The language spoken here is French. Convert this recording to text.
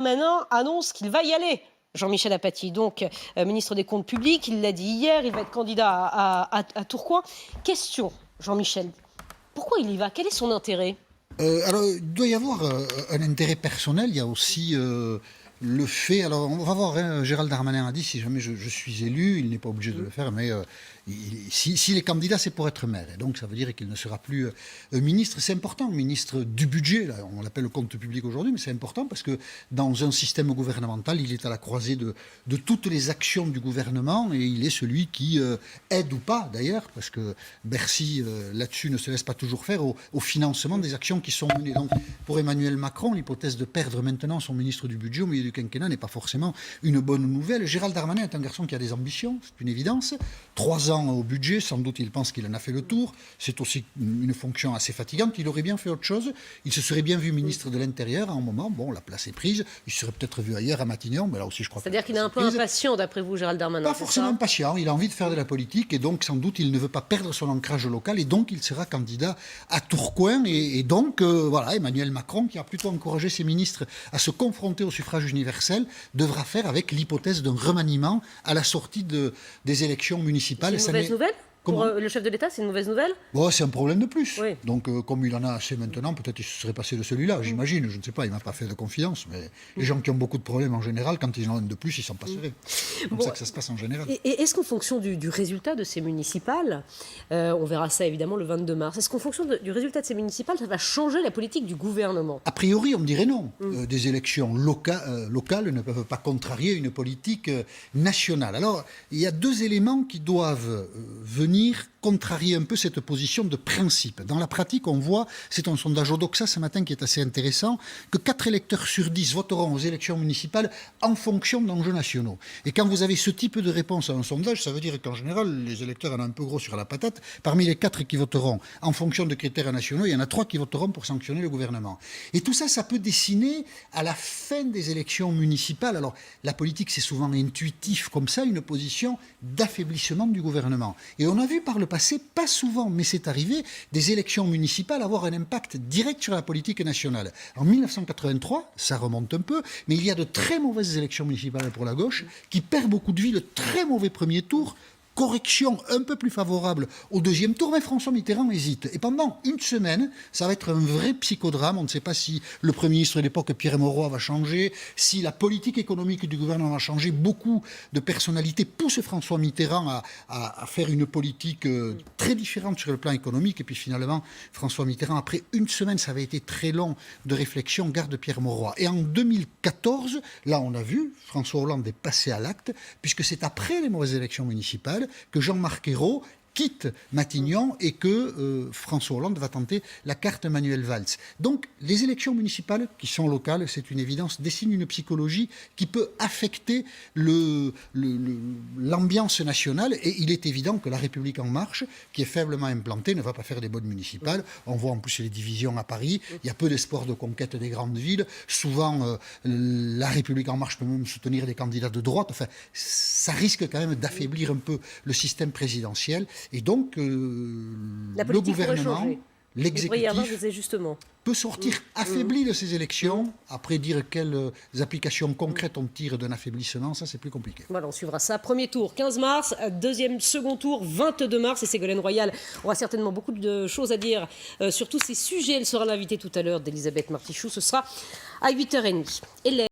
Darmanin annonce qu'il va y aller. Jean-Michel Apathy, donc ministre des Comptes publics, il l'a dit hier, il va être candidat à Tourcoing. Question, Jean-Michel, pourquoi il y va? Quel est son intérêt? Alors, il doit y avoir un intérêt personnel. Il y a aussi le fait. Alors, on va voir. Hein, Gérald Darmanin a dit si jamais je suis élu, il n'est pas obligé de le faire, mais s'il est candidat, c'est pour être maire. Et donc, ça veut dire qu'il ne sera plus ministre. C'est important, ministre du budget. Là, on l'appelle le compte public aujourd'hui, mais c'est important parce que dans un système gouvernemental, il est à la croisée de toutes les actions du gouvernement et il est celui qui aide ou pas, d'ailleurs, parce que Bercy, là-dessus, ne se laisse pas toujours faire au financement des actions qui sont menées. Donc, pour Emmanuel Macron, l'hypothèse de perdre maintenant son ministre du budget au milieu du quinquennat n'est pas forcément une bonne nouvelle. Gérald Darmanin est un garçon qui a des ambitions, c'est une évidence. 3 ans au budget, sans doute il pense qu'il en a fait le tour. C'est aussi une fonction assez fatigante. Il aurait bien fait autre chose. Il se serait bien vu ministre de l'Intérieur à un moment. Bon, la place est prise. Il serait peut-être vu ailleurs à Matignon, mais là aussi je crois. C'est-à-dire qu'il est un peu impatient, d'après vous, Gérald Darmanin? Pas forcément impatient. Il a envie de faire de la politique et donc sans doute il ne veut pas perdre son ancrage local et donc il sera candidat à Tourcoing. Et donc voilà, Emmanuel Macron, qui a plutôt encouragé ses ministres à se confronter au suffrage universel, devra faire avec l'hypothèse d'un remaniement à la sortie des élections municipales. C'est une mauvaise nouvelle? Pour le chef de l'État, c'est une mauvaise nouvelle? Bon, c'est un problème de plus. Oui. Donc, comme il en a assez maintenant, peut-être il se serait passé de celui-là, j'imagine. Je ne sais pas, il ne m'a pas fait de confiance. Mais les gens qui ont beaucoup de problèmes en général, quand ils en ont un de plus, ils s'en passeraient. C'est comme ça que ça se passe en général. Et est-ce qu'en fonction du résultat de ces municipales, on verra ça évidemment le 22 mars, est-ce qu'en fonction du résultat de ces municipales, ça va changer la politique du gouvernement? A priori, on dirait non. Des élections locales ne peuvent pas contrarier une politique nationale. Alors, il y a 2 éléments qui doivent venir contrarier un peu cette position de principe. Dans la pratique, on voit, c'est un sondage Odoxa ce matin qui est assez intéressant, que 4 électeurs sur 10 voteront aux élections municipales en fonction d'enjeux nationaux. Et quand vous avez ce type de réponse à un sondage, ça veut dire qu'en général, les électeurs en ont un peu gros sur la patate. Parmi les 4 qui voteront en fonction de critères nationaux, il y en a 3 qui voteront pour sanctionner le gouvernement. Et tout ça, ça peut dessiner à la fin des élections municipales. Alors, la politique, c'est souvent intuitif comme ça, une position d'affaiblissement du gouvernement. Et on a vu par le passé, pas souvent, mais c'est arrivé, des élections municipales avoir un impact direct sur la politique nationale. En 1983, ça remonte un peu, mais il y a de très mauvaises élections municipales pour la gauche qui perd beaucoup de villes, très mauvais premier tour, correction un peu plus favorable au 2e tour, mais François Mitterrand hésite. Et pendant une semaine, ça va être un vrai psychodrame. On ne sait pas si le Premier ministre de l'époque, Pierre Mauroy, va changer, si la politique économique du gouvernement va changer. Beaucoup de personnalités poussent François Mitterrand à faire une politique très différente sur le plan économique. Et puis finalement, François Mitterrand, après une semaine, ça avait été très long de réflexion, garde Pierre Mauroy. Et en 2014, là on a vu, François Hollande est passé à l'acte, puisque c'est après les mauvaises élections municipales que Jean-Marc Ayrault quitte Matignon et que François Hollande va tenter la carte Manuel Valls. Donc les élections municipales qui sont locales, c'est une évidence, dessinent une psychologie qui peut affecter l'ambiance nationale et il est évident que la République En Marche, qui est faiblement implantée, ne va pas faire des bonnes municipales. On voit en plus les divisions à Paris, il y a peu d'espoir de conquête des grandes villes. Souvent, la République En Marche peut même soutenir des candidats de droite. Enfin, ça risque quand même d'affaiblir un peu le système présidentiel. Et donc, le gouvernement, l'exécutif, peut sortir affaibli de ces élections. Après, dire quelles applications concrètes on tire d'un affaiblissement, ça c'est plus compliqué. Voilà, on suivra ça. Premier tour, 15 mars. Second tour, 22 mars. Et Ségolène Royal aura certainement beaucoup de choses à dire sur tous ces sujets. Elle sera l'invitée tout à l'heure d'Elisabeth Martichoux. Ce sera à 8h30.